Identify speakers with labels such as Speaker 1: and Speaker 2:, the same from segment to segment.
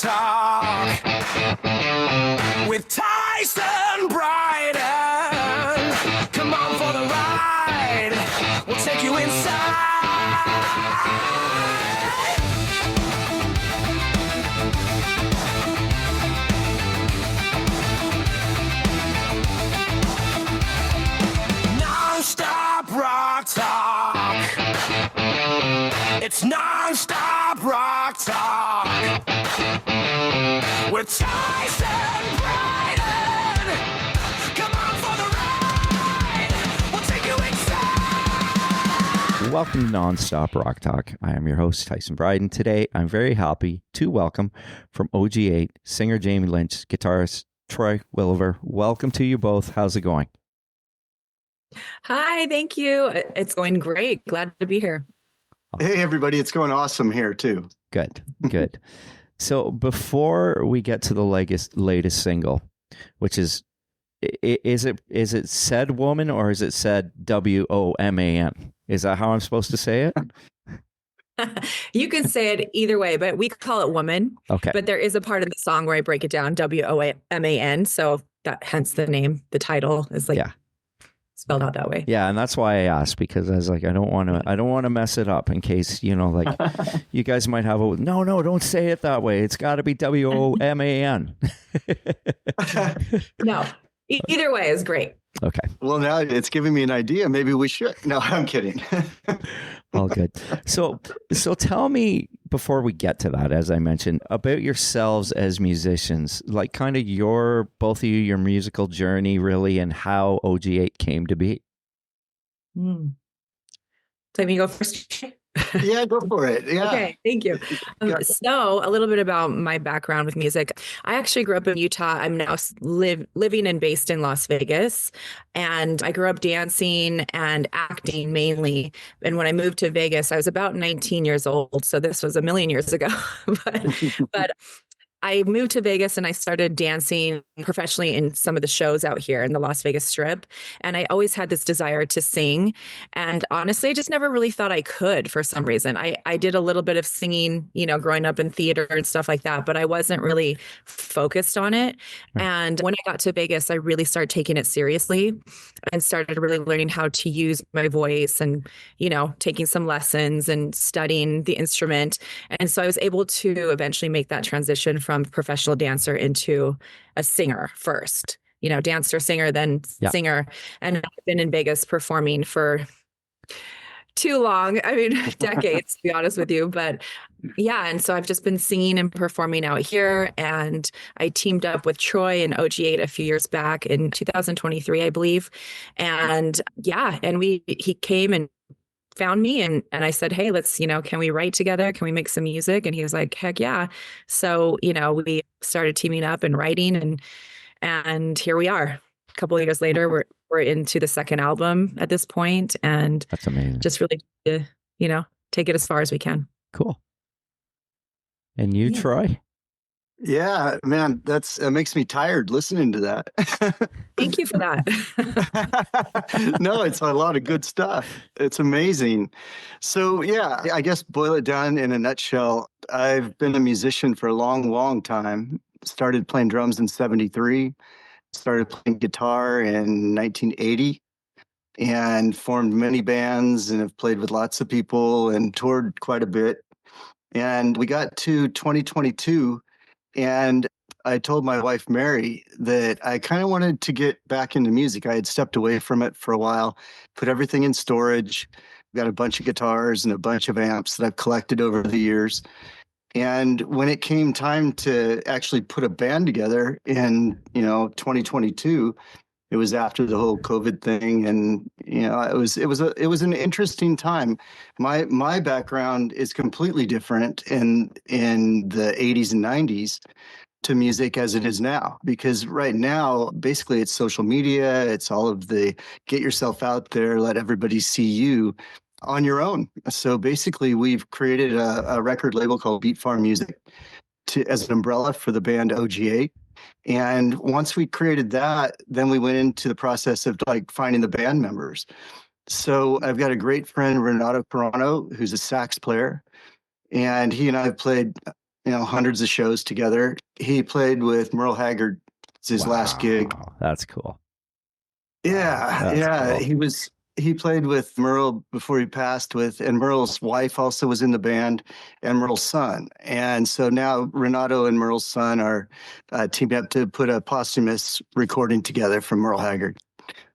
Speaker 1: Talk with Tyson Bryden. Come on for the ride. We'll take you inside. Non-stop rock talk. It's non-stop rock talk with Tyson Bryden. Come on for the ride. We'll take you inside.
Speaker 2: Welcome to Non-Stop Rock Talk. I am your host, Tyson Bryden. Today, I'm very happy to welcome from OG8, singer Jaime Lynch, guitarist Troy Williver. Welcome to you both. How's it going?
Speaker 3: Hi, thank you. It's going great. Glad to be here.
Speaker 4: Hey, everybody. It's going awesome here, too.
Speaker 2: Good. So before we get to the latest single, which is it Said Woman or is it Said WOMAN? Is that how I'm supposed to say it?
Speaker 3: You can say it either way, but we call it Woman.
Speaker 2: Okay.
Speaker 3: But there is a part of the song where I break it down, WOMAN. So that hence the name, the title is spelled out that way.
Speaker 2: Yeah, and that's why I asked, because I was like, I don't want to mess it up in case, like you guys might have no, don't say it that way. It's got to be WOMAN.
Speaker 3: No, either way is great.
Speaker 2: Okay.
Speaker 4: Well, now it's giving me an idea. Maybe we should. No, I'm kidding.
Speaker 2: All good. So tell me, before we get to that, as I mentioned, about yourselves as musicians, like kind of both of you, your musical journey really, and how OG8 came to be.
Speaker 3: So let me go first.
Speaker 4: Yeah, go for it. Yeah.
Speaker 3: Okay, thank you. So a little bit about my background with music. I actually grew up in Utah. I'm now living and based in Las Vegas. And I grew up dancing and acting mainly. And when I moved to Vegas, I was about 19 years old. So this was a million years ago. but I moved to Vegas and I started dancing professionally in some of the shows out here in the Las Vegas Strip. And I always had this desire to sing. And honestly, I just never really thought I could for some reason. I did a little bit of singing, growing up in theater and stuff like that, but I wasn't really focused on it. And when I got to Vegas, I really started taking it seriously and started really learning how to use my voice and, taking some lessons and studying the instrument. And so I was able to eventually make that transition from professional dancer into a singer first, dancer, singer, then singer. And I've been in Vegas performing for too long. I mean, decades, to be honest with you. But yeah, and so I've just been singing and performing out here. And I teamed up with Troy and OG8 a few years back in 2023, I believe. And yeah, and he came and found me and I said, hey, let's, can we write together? Can we make some music? And he was like, heck yeah. So, we started teaming up and writing and here we are. A couple of years later, we're into the second album at this point, and
Speaker 2: that's amazing.
Speaker 3: Just really, take it as far as we can.
Speaker 2: Cool. And you, Troy?
Speaker 4: Yeah, man, that makes me tired listening to that.
Speaker 3: Thank you for that.
Speaker 4: No, it's a lot of good stuff. It's amazing. So yeah, I guess boil it down in a nutshell. I've been a musician for a long, long time. Started playing drums in 1973, started playing guitar in 1980, and formed many bands and have played with lots of people and toured quite a bit. And we got to 2022, and I told my wife, Mary, that I kind of wanted to get back into music. I had stepped away from it for a while, put everything in storage, got a bunch of guitars and a bunch of amps that I've collected over the years. And when it came time to actually put a band together in, 2022, it was after the whole COVID thing. And, it was an interesting time. My background is completely different in the 80s and 90s to music as it is now, because right now, basically it's social media. It's all of the get yourself out there, let everybody see you on your own. So basically we've created a record label called Beat Farm Music as an umbrella for the band OG8. And once we created that, then we went into the process of finding the band members. So I've got a great friend, Renato Carano, who's a sax player. And he and I have played hundreds of shows together. He played with Merle Haggard. It's his last gig.
Speaker 2: That's cool.
Speaker 4: Yeah,
Speaker 2: That's
Speaker 4: yeah.
Speaker 2: cool.
Speaker 4: He played with Merle before he passed and Merle's wife also was in the band, and Merle's son. And so now Renato and Merle's son are teamed up to put a posthumous recording together from Merle Haggard.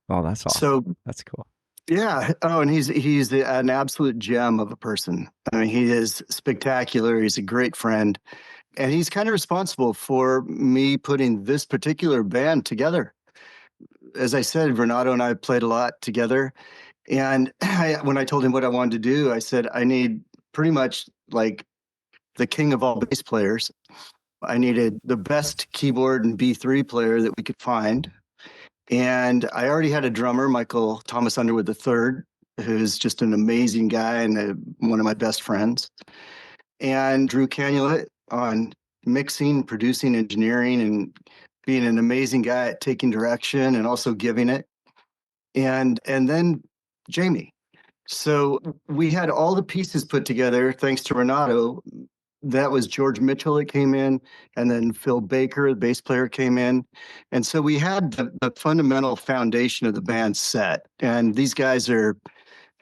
Speaker 2: Oh, that's awesome.
Speaker 4: So
Speaker 2: That's cool.
Speaker 4: yeah. Oh, and he's an absolute gem of a person. I mean, he is spectacular. He's a great friend, and he's kind of responsible for me putting this particular band together. As I said, Renato and I played a lot together. And when I told him what I wanted to do, I said, I need pretty much like the king of all bass players. I needed the best keyboard and B3 player that we could find. And I already had a drummer, Michael Thomas Underwood III, who's just an amazing guy and one of my best friends. And Drew Canulet on mixing, producing, engineering, and being an amazing guy at taking direction and also giving it. And then Jaime. So we had all the pieces put together thanks to Renato. That was George Mitchell that came in, and then Phil Baker, the bass player, came in. And so we had the fundamental foundation of the band set. And these guys are,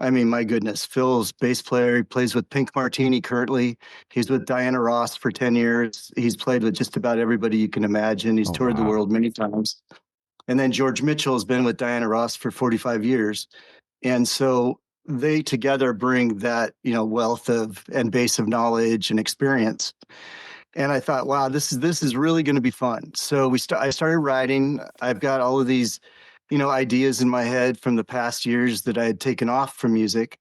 Speaker 4: I mean, my goodness, Phil's bass player. He plays with Pink Martini currently. He's with Diana Ross for 10 years. He's played with just about everybody you can imagine. He's toured the world many times. And then George Mitchell has been with Diana Ross for 45 years. And so they together bring that, wealth and base of knowledge and experience. And I thought, wow, this is really going to be fun. So I started writing. I've got all of these ideas in my head from the past years that I had taken off from music.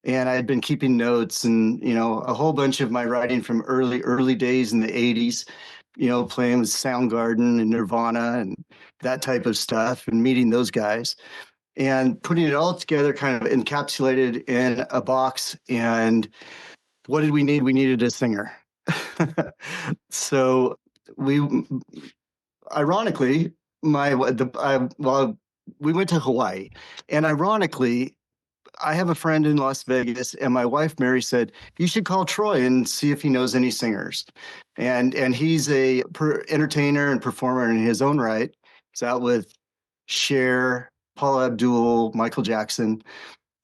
Speaker 4: And I had been keeping notes and, a whole bunch of my writing from early days in the 80s, playing with Soundgarden and Nirvana and that type of stuff and meeting those guys and putting it all together kind of encapsulated in a box. And what did we need? We needed a singer. So ironically, we went to Hawaii, and ironically, I have a friend in Las Vegas, and my wife Mary said you should call Troy and see if he knows any singers, and he's a entertainer and performer in his own right. He's out with Cher, Paula Abdul, Michael Jackson.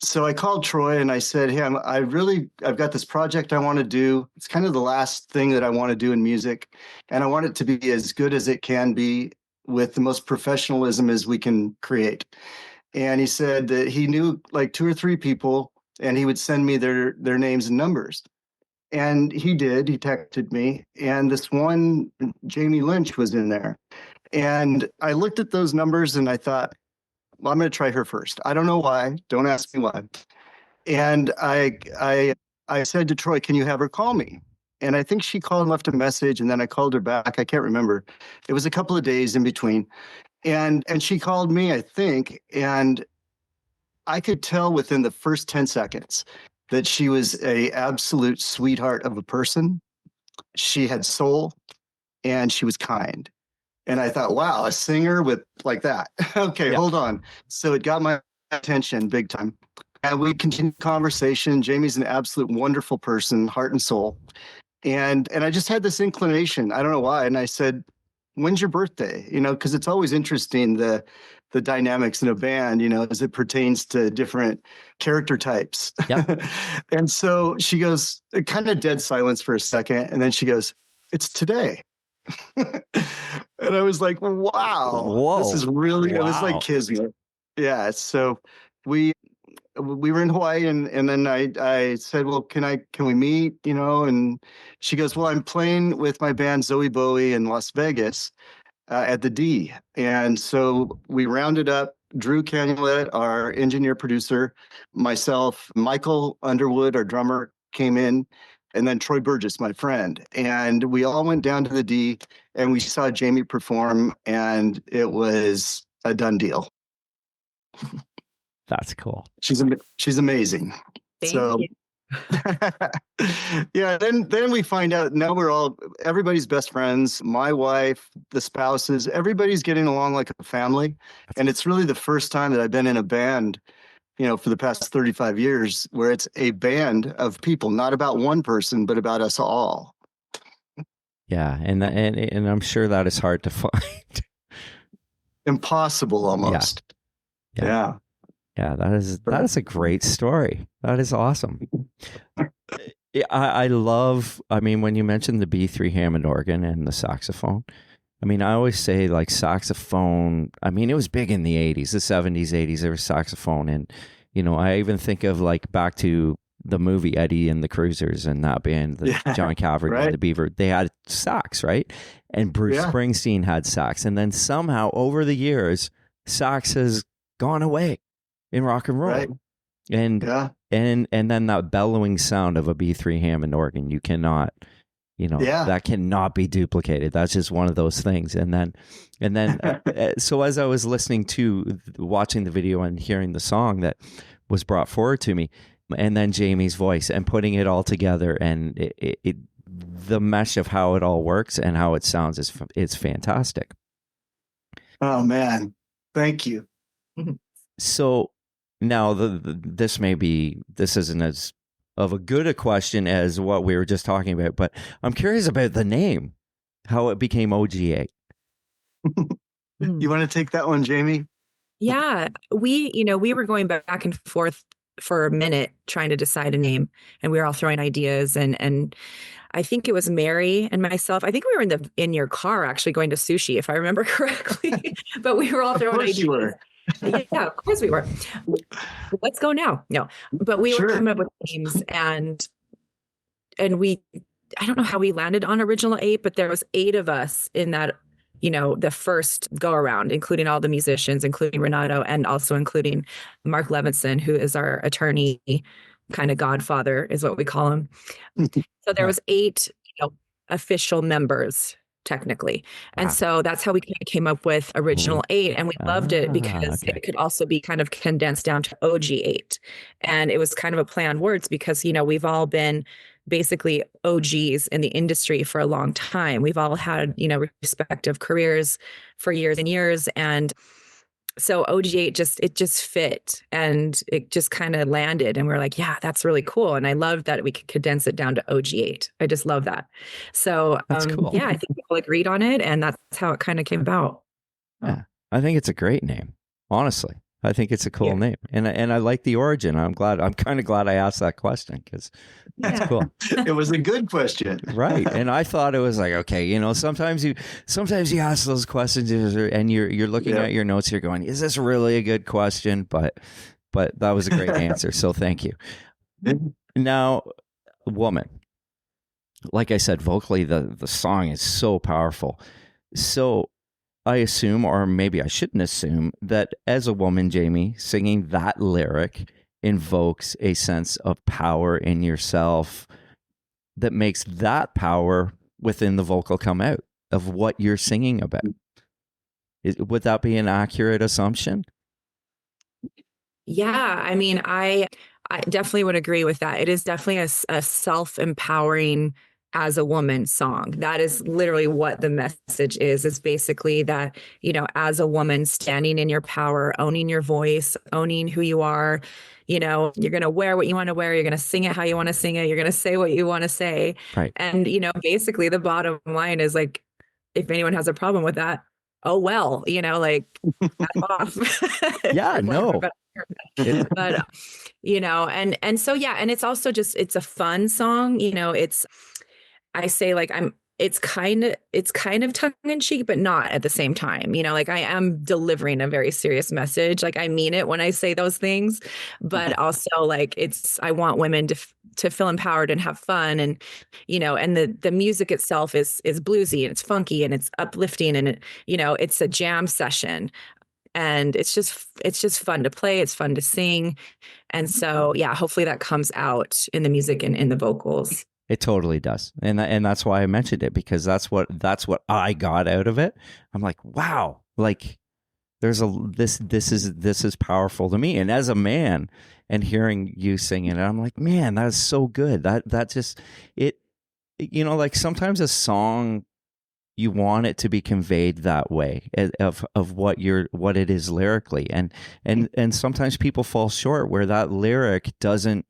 Speaker 4: So I called Troy and I said, hey, I've got this project I want to do. It's kind of the last thing that I want to do in music, and I want it to be as good as it can be with the most professionalism as we can create. And he said that he knew like 2 or 3 people, and he would send me their names and numbers. And he did. He texted me, and this one, Jaime Lynch, was in there. And I looked at those numbers and I thought, well, I'm going to try her first. I don't know why. Don't ask me why. And I said to Troy, can you have her call me? And I think she called and left a message, and then I called her back. I can't remember. It was a couple of days in between. And she called me, I think, and I could tell within the first 10 seconds that she was an absolute sweetheart of a person. She had soul, and she was kind. And I thought, wow, a singer with like that. Okay,
Speaker 2: Yeah.
Speaker 4: Hold on. So it got my attention big time. And we continued conversation. Jamie's an absolute wonderful person, heart and soul. And I just had this inclination. I don't know why. And I said, when's your birthday? Because it's always interesting, the dynamics in a band, as it pertains to different character types.
Speaker 2: Yep.
Speaker 4: And so she goes, kind of dead silence for a second. And then she goes, it's today. And I was like, wow,
Speaker 2: Whoa.
Speaker 4: This is really, It was
Speaker 2: Wow.
Speaker 4: like kismet. Yeah. So we were in Hawaii, and then I said, well, can we meet, and she goes, well, I'm playing with my band Zoe Bowie in Las Vegas at the D. And so we rounded up Drew Canulet, our engineer producer, myself, Michael Underwood, our drummer, came in, and then Troy Burgess, my friend. And we all went down to the D, and we saw Jaime perform, and it was a done deal.
Speaker 2: That's cool.
Speaker 4: She's amazing.
Speaker 3: Thank you.
Speaker 4: Yeah, then we find out now everybody's best friends, my wife, the spouses, everybody's getting along like a family. And it's really the first time that I've been in a band, for the past 35 years, where it's a band of people, not about one person, but about us all.
Speaker 2: Yeah, and I'm sure that is hard to find.
Speaker 4: Impossible almost.
Speaker 2: Yeah. Yeah, that is a great story. That is awesome. Yeah, I love, I mean, when you mentioned the B3 Hammond organ and the saxophone, I mean, I always say like saxophone, I mean, it was big in the 80s, the 70s, 80s, there was saxophone. And, you know, I even think of like back to the movie Eddie and the Cruisers and that band, John Calvert
Speaker 4: right.
Speaker 2: and the Beaver, they had sax, right? And Bruce Springsteen had sax. And then somehow over the years, sax has gone away in rock and roll.
Speaker 4: Right.
Speaker 2: And then that bellowing sound of a B3 Hammond organ, you cannot, you know, that cannot be duplicated. That's just one of those things. And then so as I was watching the video and hearing the song that was brought forward to me, and then Jamie's voice and putting it all together, and the mesh of how it all works and how it sounds is fantastic.
Speaker 4: Oh man, thank you.
Speaker 2: So now this isn't as of a good a question as what we were just talking about, but I'm curious about the name, how it became OG8.
Speaker 4: You want to take that one, Jamie?
Speaker 3: Yeah, we were going back and forth for a minute trying to decide a name, and we were all throwing ideas, and I think it was Mary and myself. I think we were in your car actually going to sushi, if I remember correctly. But we were all throwing ideas. You were. Yeah, of course we were. Let's go now. No, but we were coming up with names, and we, I don't know how we landed on original 8, but there was 8 of us in that, you know, the first go around, including all the musicians, including Renato, and also including Mark Levinson, who is our attorney, kind of godfather is what we call him. So there was 8, official members technically. And so that's how we kind of came up with original 8. And we loved it because it could also be kind of condensed down to OG8. And it was kind of a play on words because, you know, we've all been basically OGs in the industry for a long time. We've all had, you know, respective careers for years and years. And so OG8 it just fit, and it just kind of landed, and we're like, yeah, that's really cool. And I love that we could condense it down to OG8. I just love that. So that's cool. Yeah, I think people agreed on it, and that's how it kind of came about.
Speaker 2: Yeah, I think it's a great name. Honestly, I think it's a cool name, and I like the origin. I'm kind of glad I asked that question because that's cool.
Speaker 4: It was a good question,
Speaker 2: right? And I thought it was like, okay, you know, sometimes you ask those questions and you're looking at your notes, you're going, is this really a good question? But that was a great answer, so thank you. Now, Woman, like I said, vocally the song is so powerful. So I assume, or maybe I shouldn't assume, that as a woman, Jamie, singing that lyric invokes a sense of power in yourself that makes that power within the vocal come out of what you're singing about. Would that be an accurate assumption?
Speaker 3: Yeah, I mean, I definitely would agree with that. It is definitely a self-empowering as a woman song. That is literally what the message is. It's basically that, you know, as a woman, standing in your power, owning your voice, owning who you are. You know, you're going to wear what you want to wear. You're going to sing it how you want to sing it. You're going to say what you want to say.
Speaker 2: Right.
Speaker 3: And, you know, basically the bottom line is like, if anyone has a problem with that, oh, well, you know, like, off.
Speaker 2: Yeah, no.
Speaker 3: But, you know, and so, yeah. And it's also just, it's a fun song. You know, I say like it's kind of tongue in cheek, but not at the same time. You know, like I am delivering a very serious message. Like I mean it when I say those things, but also like I want women to feel empowered and have fun, and you know, and the music itself is bluesy and it's funky and it's uplifting, and you know, it's a jam session. And it's just fun to play. It's fun to sing. And so, yeah, hopefully that comes out in the music and in the vocals.
Speaker 2: It totally does. And that's why I mentioned it, because that's what I got out of it. I'm like, wow, like this is powerful to me. And as a man and hearing you sing it, I'm like, man, that's so good. That just, it, you know, like sometimes a song, you want it to be conveyed that way of what it is lyrically. And sometimes people fall short where that lyric doesn't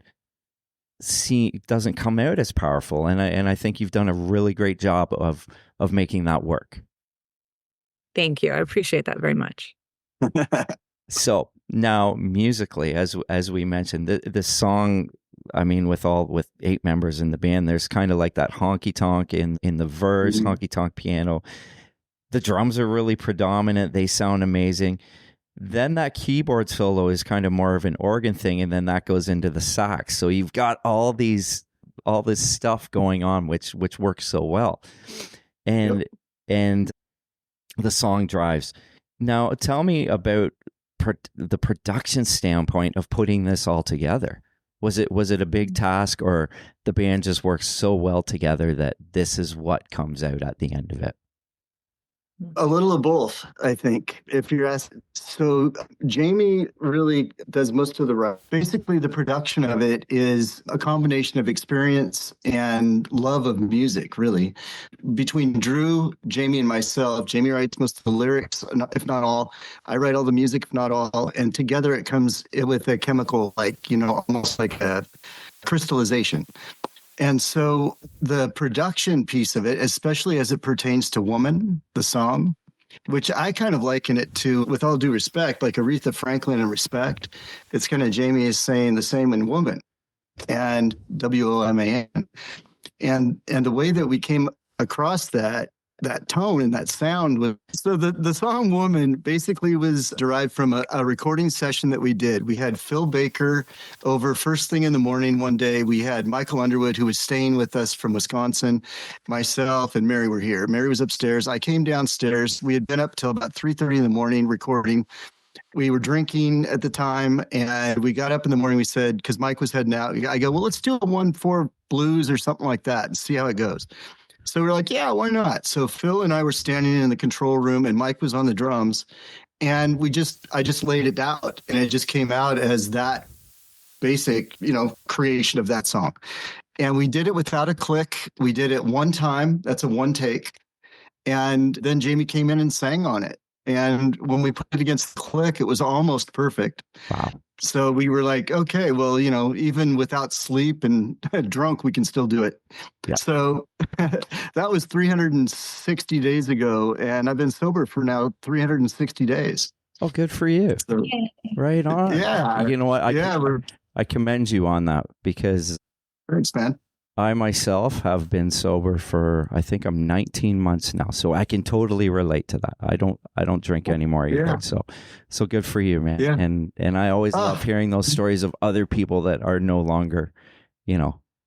Speaker 2: doesn't come out as powerful. And I think you've done a really great job of making that work.
Speaker 3: Thank you. I appreciate that very much.
Speaker 2: So now musically, as we mentioned, the song, I mean, with 8 members in the band, there's kind of like that honky tonk in the verse, honky tonk piano. The drums are really predominant. They sound amazing. Then that keyboard solo is kind of more of an organ thing, and then that goes into the sax. So you've got all this stuff going on, which works so well, and the song drives. Now, tell me about the production standpoint of putting this all together. Was it a big task, or the band just works so well together that this is what comes out at the end of it?
Speaker 4: A little of both, I think, if you're asking. So Jaime really does most of the rest. Basically, the production of it is a combination of experience and love of music, really. Between Drew, Jaime, and myself, Jaime writes most of the lyrics, if not all. I write all the music, if not all. And together it comes with a chemical, almost like a crystallization. And so the production piece of it, especially as it pertains to Woman, the song, which I kind of liken it to, with all due respect, like Aretha Franklin and Respect. It's kind of Jaime is saying the same in Woman and WOMAN. And the way that we came across that tone and that sound was, so the song Woman basically was derived from a recording session that we did. We had Phil Baker over first thing in the morning one day. We had Michael Underwood, who was staying with us from Wisconsin. Myself and Mary were here. Mary was upstairs. I came downstairs. We had been up till about 3:30 in the morning recording. We were drinking at the time, and we got up in the morning. We said, because Mike was heading out, I go, well, let's do a 1/4 blues or something like that and see how it goes. So we're like, yeah, why not? So Phil and I were standing in the control room, and Mike was on the drums, and I just laid it out, and it just came out as that basic, creation of that song. And we did it without a click. We did it one time. That's a one take. And then Jaime came in and sang on it. And when we put it against the click, it was almost perfect.
Speaker 2: Wow.
Speaker 4: So we were like, okay, well, even without sleep and drunk, we can still do it.
Speaker 2: Yeah.
Speaker 4: So that was 360 days ago. And I've been sober for now 360 days.
Speaker 2: Oh, good for you.
Speaker 4: So,
Speaker 2: right on.
Speaker 4: Yeah.
Speaker 2: You know what? I commend you on that, because
Speaker 4: thanks, man.
Speaker 2: I myself have been sober for, I think I'm 19 months now, so I can totally relate to that. I don't drink anymore either. Yeah. So good for you, man. Yeah. And I always love hearing those stories of other people that are no longer,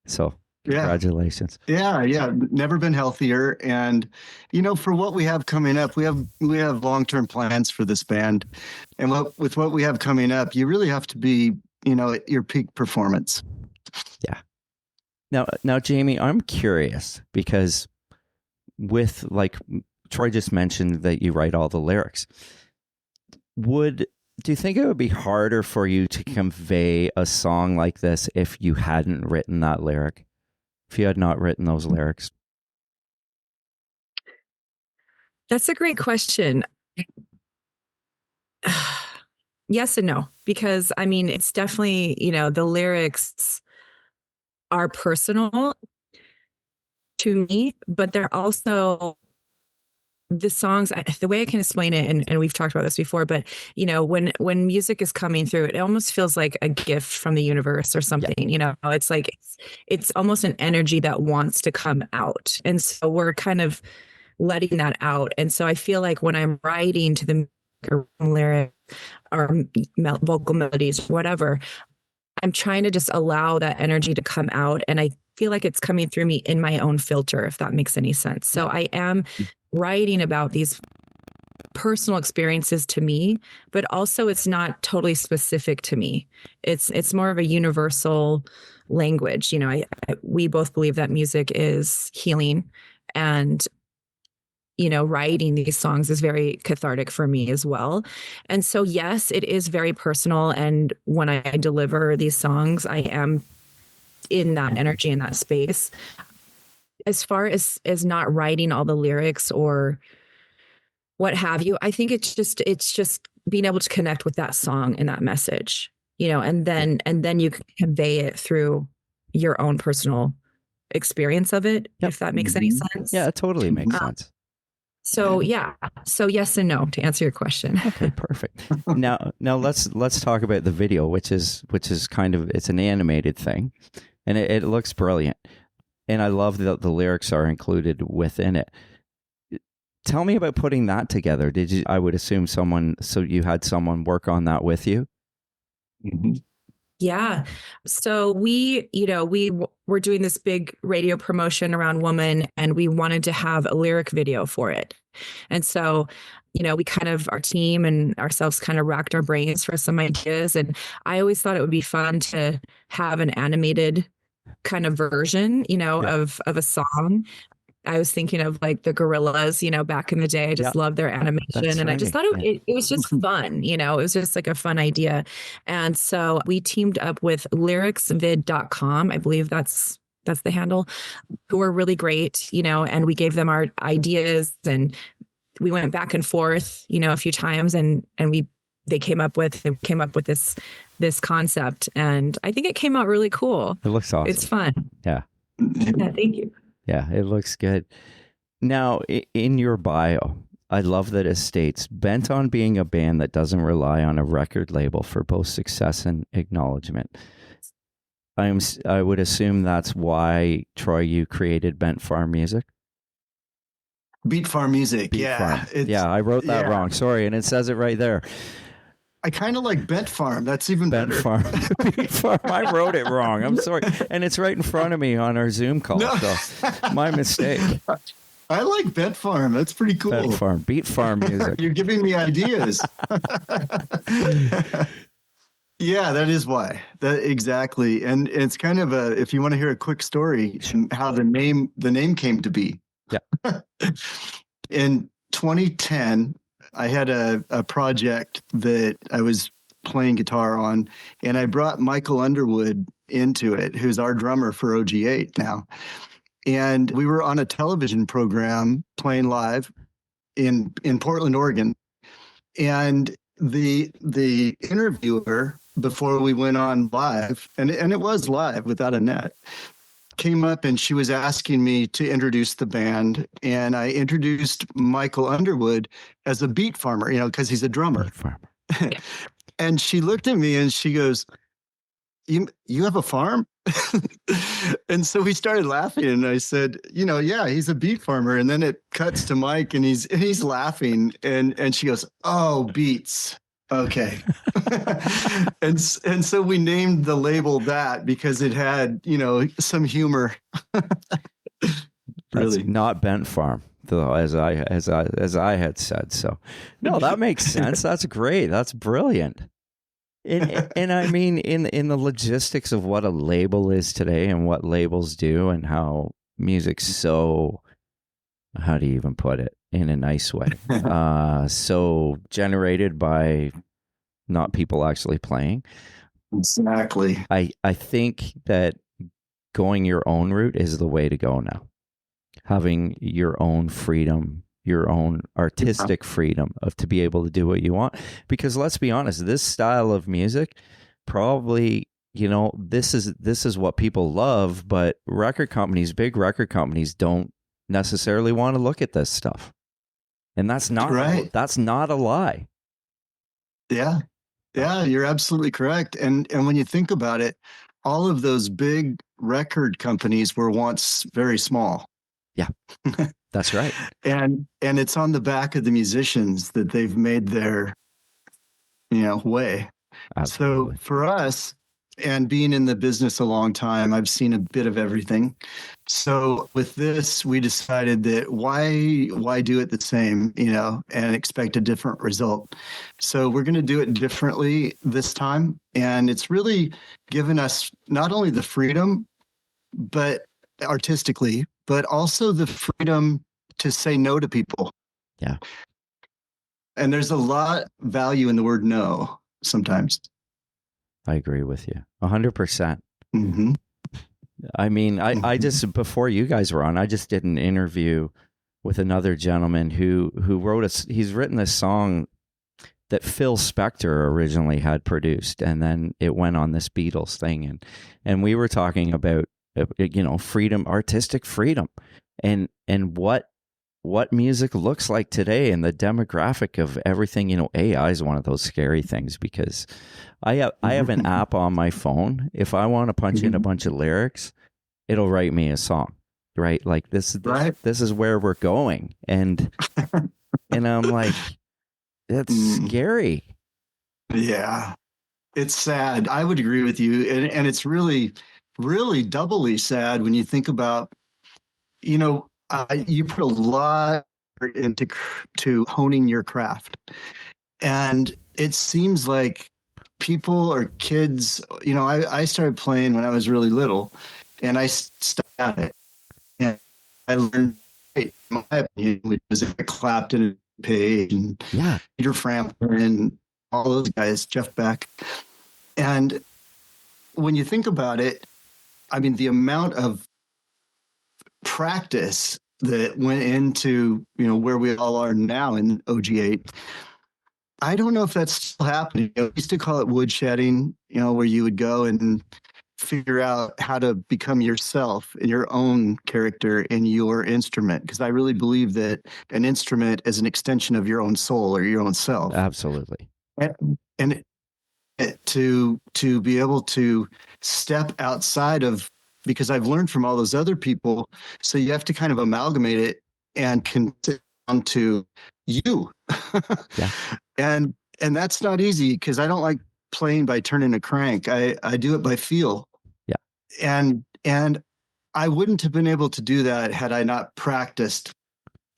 Speaker 2: so congratulations. Yeah. Never been healthier. And, for what we have coming up, we have long-term plans for this band. And with what we have coming up, you really have to be, at your peak performance. Yeah. Now, Jaime, I'm curious, because with, like, Troy just mentioned that you write all the lyrics. Do you think it would be harder for you to convey a song like this if you hadn't written that lyric? If you had not written those lyrics?
Speaker 3: That's a great question. Yes and no, because I mean, it's definitely, the lyrics are personal to me, but they're also the songs. The way I can explain it, and we've talked about this before, but when music is coming through, it almost feels like a gift from the universe or something. Yeah. It's like it's almost an energy that wants to come out, and so we're kind of letting that out. And so I feel like when I'm writing to the lyric or vocal melodies, whatever, I'm trying to just allow that energy to come out. And I feel like it's coming through me in my own filter, if that makes any sense. So I am writing about these personal experiences to me, but also it's not totally specific to me. It's more of a universal language. We both believe that music is healing, and writing these songs is very cathartic for me as well. And so, yes, it is very personal. And when I deliver these songs, I am in that energy, in that space. As far as not writing all the lyrics or what have you, I think it's just being able to connect with that song and that message, and then you can convey it through, your own personal experience of it,
Speaker 2: Yep.
Speaker 3: if that makes any sense.
Speaker 2: Yeah, it totally makes sense.
Speaker 3: So yeah. So yes and no to answer your question.
Speaker 2: Okay, perfect. Now let's talk about the video, which is kind of, it's an animated thing, and it looks brilliant, and I love that the lyrics are included within it. Tell me about putting that together. Did you? I would assume you had someone work on that with you.
Speaker 4: Mm-hmm.
Speaker 3: Yeah. So we were doing this big radio promotion around Woman, and we wanted to have a lyric video for it. And so, we kind of, our team and ourselves kind of racked our brains for some ideas. And I always thought it would be fun to have an animated kind of version, of a song. I was thinking of like the Gorillas, back in the day. I just loved their animation. And I just thought it was just fun, it was just like a fun idea. And so we teamed up with lyricsvid.com. I believe that's the handle, who were really great, and we gave them our ideas, and we went back and forth, a few times, and they came up with this concept. And I think it came out really cool.
Speaker 2: It looks awesome.
Speaker 3: It's fun.
Speaker 2: Yeah.
Speaker 3: Yeah, thank you.
Speaker 2: Yeah, it looks good. Now, in your bio, I love that it states, bent on being a band that doesn't rely on a record label for both success and acknowledgement. I would assume that's why, Troy, you created Bent Farm Music?
Speaker 4: Beat Farm Music.
Speaker 2: Beat
Speaker 4: yeah.
Speaker 2: Farm. Yeah, I wrote that wrong. Sorry, and it says it right there.
Speaker 4: I kind of like Bent Farm. That's even
Speaker 2: Bent
Speaker 4: better.
Speaker 2: Farm. Beat Farm. I wrote it wrong. I'm sorry. And it's right in front of me on our Zoom call.
Speaker 4: No.
Speaker 2: So my mistake.
Speaker 4: I like Bent Farm. That's pretty cool.
Speaker 2: Bent Farm. Beat Farm Music.
Speaker 4: You're giving me ideas. Yeah, that is why. That exactly. And it's kind of if you want to hear a quick story, how the name came to be.
Speaker 2: Yeah.
Speaker 4: In 2010, I had a project that I was playing guitar on, and I brought Michael Underwood into it, who's our drummer for OG8 now. And we were on a television program playing live in Portland, Oregon. And the interviewer, before we went on live, and it was live without a net, came up and she was asking me to introduce the band. And I introduced Michael Underwood as a beat farmer, because he's a drummer.
Speaker 2: Beat Farmer.
Speaker 4: And she looked at me and she goes, you have a farm? And so we started laughing, and I said, yeah, he's a beet farmer. And then it cuts to Mike, and he's laughing, and she goes, oh, beets. Okay. and so we named the label that because it had, some humor.
Speaker 2: Really not Bent Farm, though, as I had said. So no, that makes sense. That's great. That's brilliant. And I mean, in the logistics of what a label is today and what labels do, and how music's so, how do you even put it in a nice way? So generated by not people actually playing.
Speaker 4: Exactly.
Speaker 2: I think that going your own route is the way to go now. Having your own freedom, your own artistic freedom to be able to do what you want. Because let's be honest, this style of music probably, this is what people love, but big record companies don't necessarily want to look at this stuff. And that's not
Speaker 4: right.
Speaker 2: That's not a lie.
Speaker 4: Yeah. Yeah, you're absolutely correct. And when you think about it, all of those big record companies were once very small.
Speaker 2: Yeah. That's right.
Speaker 4: And it's on the back of the musicians that they've made their, way.
Speaker 2: Absolutely.
Speaker 4: So for us, and being in the business a long time, I've seen a bit of everything. So with this, we decided that why do it the same, and expect a different result. So we're going to do it differently this time. And it's really given us not only the freedom, but artistically, but also the freedom to say no to people.
Speaker 2: Yeah.
Speaker 4: And there's a lot of value in the word no sometimes.
Speaker 2: I agree with you 100%.
Speaker 4: Mm-hmm.
Speaker 2: I mean, I just, before you guys were on, I just did an interview with another gentleman who wrote he's written this song that Phil Spector originally had produced, and then it went on this Beatles thing, and we were talking about freedom, artistic freedom, and what music looks like today, and the demographic of everything. AI is one of those scary things, because I have an app on my phone. If I want to punch in a bunch of lyrics, it'll write me a song, right? Like this is where we're going, and I'm like, that's scary.
Speaker 4: Yeah, it's sad. I would agree with you, and it's really, really doubly sad when you think about, you put a lot into to honing your craft, and it seems like people or kids. I started playing when I was really little, and I stuck at it, and I learned, in my opinion, which was Clapton and Page and Peter Frampton and all those guys, Jeff Beck. And when you think about it, I mean, the amount of practice that went into, where we all are now in OG8, I don't know if that's still happening. We used to call it woodshedding, where you would go and figure out how to become yourself and your own character in your instrument. Because I really believe that an instrument is an extension of your own soul or your own self.
Speaker 2: Absolutely.
Speaker 4: And to be able to step outside of, because I've learned from all those other people, so you have to kind of amalgamate it and consider down to you.
Speaker 2: Yeah.
Speaker 4: And that's not easy, because I don't like playing by turning a crank. I do it by feel. Yeah. And I wouldn't have been able to do that had I not practiced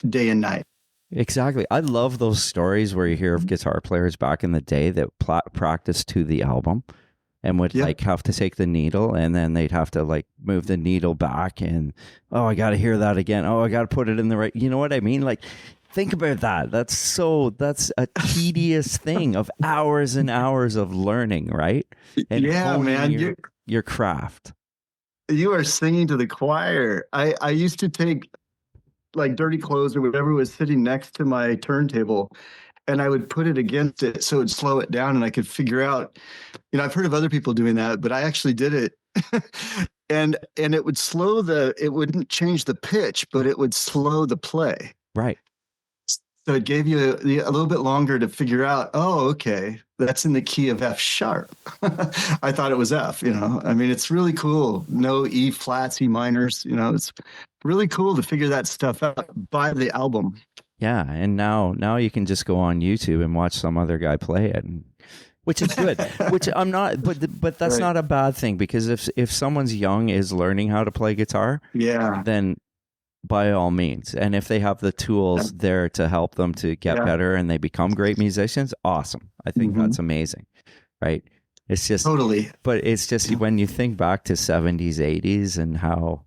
Speaker 4: day and night.
Speaker 2: Like, I love those stories where you hear of guitar players back in the day that practiced to the album and would like have to take the needle, and then they'd have to like move the needle back, and I got to hear that again. I got to put it in the right. You know what I mean? Like, think about that. That's a tedious thing of hours and hours of learning, right? And
Speaker 4: man,
Speaker 2: your craft.
Speaker 4: You are singing to the choir. I used to take like Dirty Clothes or whatever was sitting next to my turntable, and I would put it against it so it'd slow it down, and I could figure out, I've heard of other people doing that, but I actually did it. and it would it wouldn't change the pitch, but it would slow the play.
Speaker 2: Right.
Speaker 4: So it gave you a little bit longer to figure out, okay, that's in the key of F sharp. I thought it was F, I mean, it's really cool. No E flats, E minors, it's really cool to figure that stuff out by the album.
Speaker 2: Yeah. And now you can just go on YouTube and watch some other guy play it, which is good, which I'm not, but that's not a bad thing, because if someone's young is learning how to play guitar, then by all means. And if they have the tools there to help them to get better and they become great musicians, awesome. I think that's amazing. Right. It's just totally, but it's just when you think back to 70s, 80s and how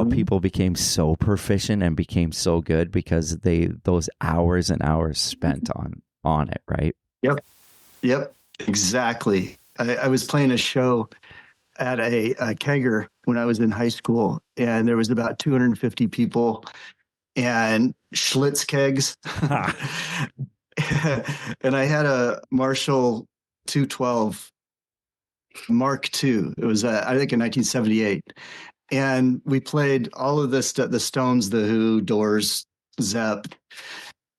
Speaker 2: people became so proficient and became so good because those hours and hours spent on it. Right.
Speaker 4: Yep. Exactly. I was playing a show at a kegger when I was in high school, and there was about 250 people and Schlitz kegs. And I had a Marshall 212 Mark II. It was, I think, in 1978. And we played all of this, the Stones, the Who, Doors, Zepp.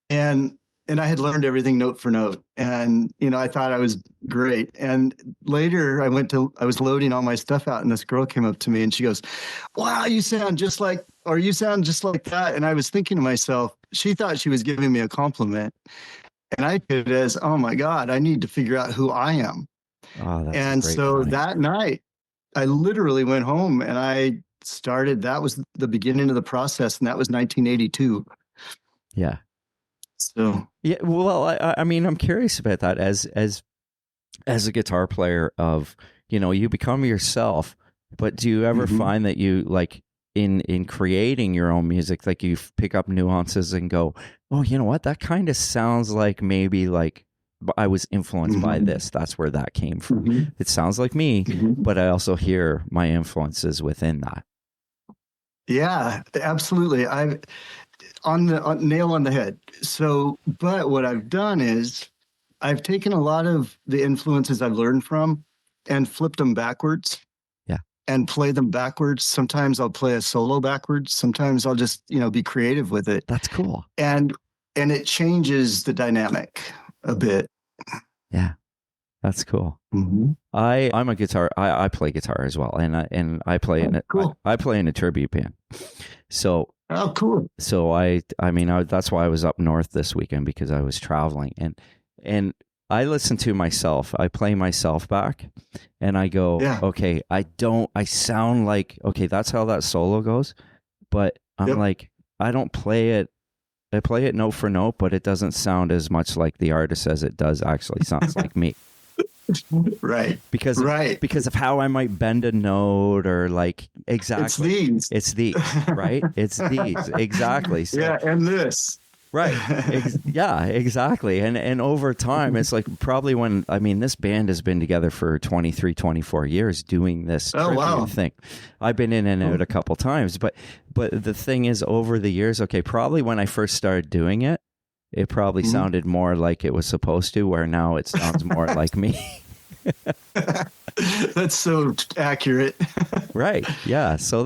Speaker 4: And I had learned everything note for note. And, I thought I was great. And later I was loading all my stuff out, and this girl came up to me and she goes, "Wow, you sound just like that." And I was thinking to myself, she thought she was giving me a compliment. And I took it as, oh my God, I need to figure out who I am.
Speaker 2: Oh, that's
Speaker 4: and so point. That night I literally went home and I started, that was the beginning of the process. And that was 1982.
Speaker 2: Yeah.
Speaker 4: So
Speaker 2: yeah, well, I mean, I'm curious about that as a guitar player of, you become yourself, but do you ever find that you like in creating your own music, like you pick up nuances and go, oh, you know what, that kind of sounds like maybe like I was influenced by this. That's where that came from. It sounds like me, but I also hear my influences within that.
Speaker 4: Yeah, absolutely. On nail on the head. So, but what I've done is I've taken a lot of the influences I've learned from and flipped them backwards.
Speaker 2: Yeah.
Speaker 4: And play them backwards. Sometimes I'll play a solo backwards. Sometimes I'll just, be creative with it.
Speaker 2: That's cool.
Speaker 4: And it changes the dynamic a bit.
Speaker 2: Yeah. That's cool.
Speaker 4: Mm-hmm.
Speaker 2: I'm a guitar. I play guitar as well, and I play in
Speaker 4: cool.
Speaker 2: I play in a tribute band. So
Speaker 4: Cool.
Speaker 2: So that's why I was up north this weekend, because I was traveling, and I listen to myself. I play myself back, and I go, okay, I sound like, okay, that's how that solo goes, but I'm like, I don't play it. I play it note for note, but it doesn't sound as much like the artist as it does actually sounds like me.
Speaker 4: Right.
Speaker 2: Because of how I might bend a note, or like, exactly. It's these, right? It's these. Exactly. So,
Speaker 4: yeah. And this.
Speaker 2: Right. Yeah, exactly. And over time, it's like probably this band has been together for 23, 24 years doing this thing. I've been in and out a couple times, but the thing is, over the years, okay, probably when I first started doing it, it probably sounded more like it was supposed to, where now it sounds more like me.
Speaker 4: That's so accurate.
Speaker 2: Right. Yeah. So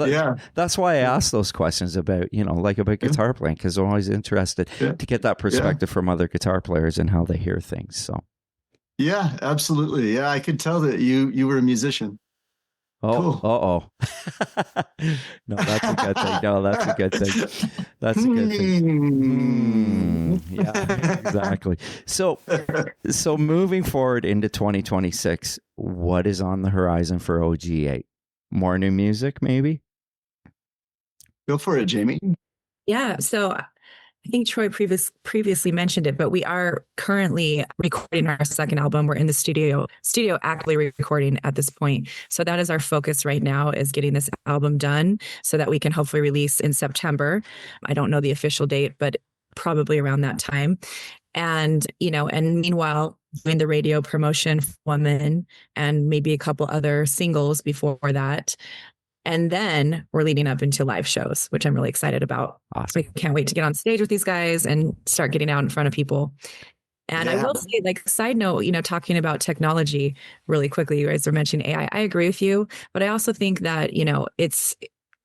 Speaker 2: that's why I asked those questions about, about guitar playing, because I'm always interested to get that perspective from other guitar players and how they hear things. So.
Speaker 4: Yeah, absolutely. Yeah, I could tell that you were a musician.
Speaker 2: Oh,
Speaker 4: cool.
Speaker 2: No, that's a good thing. No, that's a good thing. That's a good thing. Yeah, exactly. So moving forward into 2026, what is on the horizon for OG8? More new music, maybe?
Speaker 4: Go for it, Jamie.
Speaker 3: Yeah. So I think Troy previously mentioned it, but we are currently recording our second album. We're in the studio actively recording at this point. So that is our focus right now, is getting this album done so that we can hopefully release in September. I don't know the official date, but probably around that time. And, and meanwhile, doing the radio promotion for Woman and maybe a couple other singles before that. And then we're leading up into live shows, which I'm really excited about.
Speaker 2: Awesome.
Speaker 3: I can't wait to get on stage with these guys and start getting out in front of people. And I will say, like, side note, talking about technology really quickly, you guys are mentioning AI. I agree with you, but I also think that,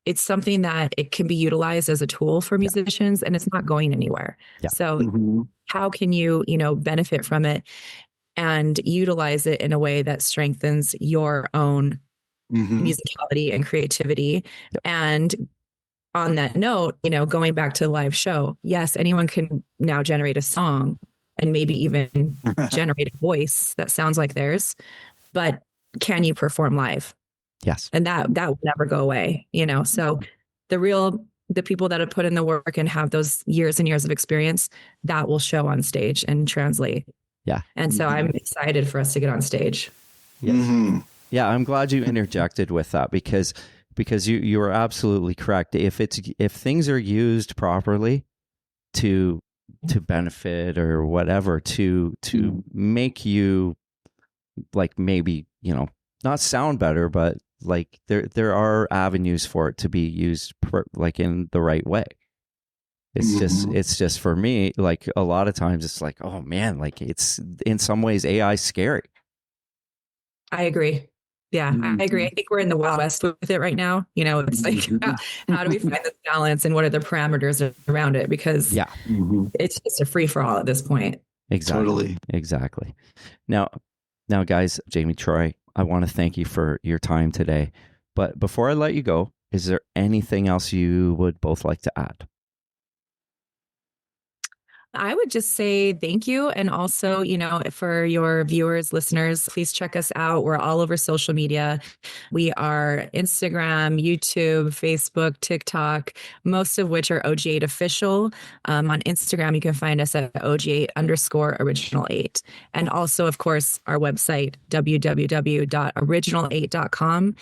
Speaker 3: it's something that it can be utilized as a tool for musicians, and it's not going anywhere.
Speaker 2: Yeah.
Speaker 3: So how can you, benefit from it and utilize it in a way that strengthens your own musicality and creativity? And on that note, going back to the live show, yes, anyone can now generate a song and maybe even generate a voice that sounds like theirs, but can you perform live?
Speaker 2: Yes.
Speaker 3: And that will never go away, so the people that have put in the work and have those years and years of experience, that will show on stage and translate.
Speaker 2: Yeah.
Speaker 3: And so I'm excited for us to get on stage.
Speaker 2: Yes. Yeah, I'm glad you interjected with that, because you are absolutely correct. If things are used properly to benefit or whatever, to make you, like, maybe, not sound better, but like there are avenues for it to be used like in the right way. It's just for me, like, a lot of times it's like, oh man, like, it's in some ways AI scary.
Speaker 3: I agree. Yeah, I agree. I think we're in the Wild West with it right now. It's like, how do we find the balance and what are the parameters around it? Because it's just a free for all at this point.
Speaker 2: Exactly.
Speaker 4: Totally.
Speaker 2: Exactly. Now, guys, Jamie, Troy, I want to thank you for your time today. But before I let you go, is there anything else you would both like to add?
Speaker 3: I would just say thank you. And also, for your viewers, listeners, please check us out. We're all over social media. We are Instagram, YouTube, Facebook, TikTok, most of which are OG8 official. On Instagram, you can find us at OG8_original8. And also, of course, our website, www.original8.com.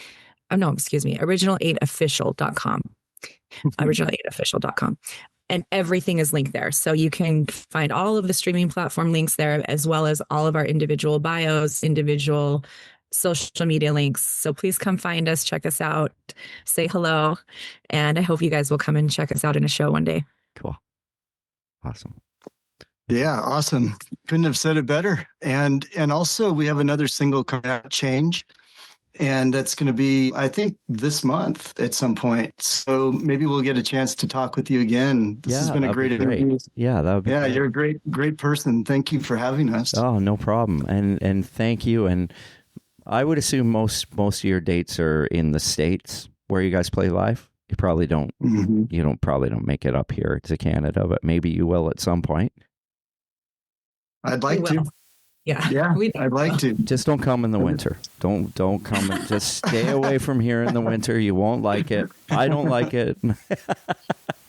Speaker 3: Oh, no, excuse me, original8official.com. original8official.com. And everything is linked there. So you can find all of the streaming platform links there, as well as all of our individual bios, individual social media links. So please come find us, check us out, say hello. And I hope you guys will come and check us out in a show one day.
Speaker 2: Cool. Awesome.
Speaker 4: Yeah, awesome. Couldn't have said it better. And also we have another single coming out, Change. And that's going to be, I think, this month at some point. So maybe we'll get a chance to talk with you again. This has been a great interview.
Speaker 2: Yeah, that would be great.
Speaker 4: You're a great person. Thank you for having us.
Speaker 2: Oh, no problem. And thank you. And I would assume most of your dates are in the States where you guys play live. You probably don't.
Speaker 4: Mhm.
Speaker 2: You probably don't make it up here to Canada, but maybe you will at some point.
Speaker 4: I'd like to.
Speaker 3: Yeah.
Speaker 4: Yeah,
Speaker 3: We
Speaker 4: I'd like to.
Speaker 2: Just don't come in the winter. Don't come. Just stay away from here in the winter. You won't like it. I don't like it.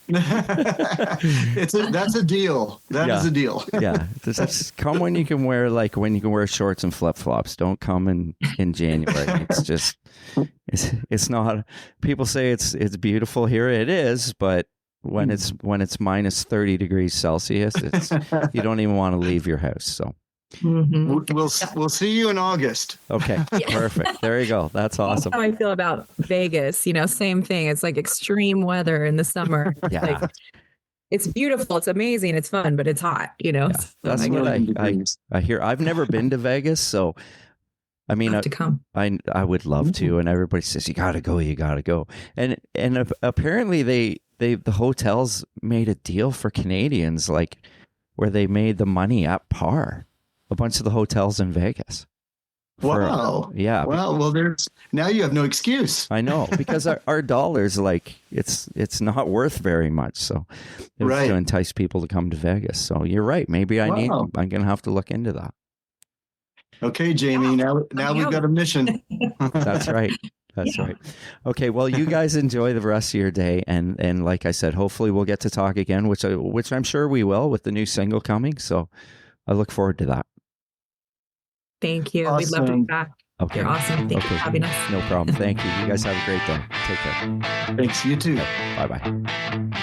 Speaker 4: That's a deal. That is a deal.
Speaker 2: Yeah. Just come when you can wear shorts and flip flops. Don't come in January. It's just it's not. People say it's beautiful here. It is, but when it's minus 30 degrees Celsius, you don't even want to leave your house. So.
Speaker 3: Mm-hmm.
Speaker 4: We'll see you in August.
Speaker 2: Okay, perfect. There you go. That's awesome.
Speaker 3: That's how I feel about Vegas. Same thing. It's like extreme weather in the summer.
Speaker 2: Yeah.
Speaker 3: Like, it's beautiful. It's amazing. It's fun, but it's hot.
Speaker 2: Yeah,
Speaker 3: So
Speaker 2: that's what I hear. I've never been to Vegas, so I mean,
Speaker 3: to come.
Speaker 2: I would love to, and everybody says you gotta go, and apparently the hotels made a deal for Canadians, like where they made the money at par. A bunch of the hotels in Vegas.
Speaker 4: Wow.
Speaker 2: Yeah.
Speaker 4: Wow. Well, now you have no excuse.
Speaker 2: I know, because our dollar's like it's not worth very much, so it was to entice people to come to Vegas. So you're right. Maybe I'm gonna have to look into that.
Speaker 4: Okay, Jamie. Now we've got a mission.
Speaker 2: That's right. That's right. Okay. Well, you guys enjoy the rest of your day, and like I said, hopefully we'll get to talk again, which I'm sure we will with the new single coming. So I look forward to that.
Speaker 3: Thank you.
Speaker 4: Awesome.
Speaker 3: We'd love to be back.
Speaker 2: Okay.
Speaker 3: You're awesome. Thank you for having us.
Speaker 2: No problem. Thank you. You guys have a great day. Take care.
Speaker 4: Thanks. You too.
Speaker 2: Bye-bye.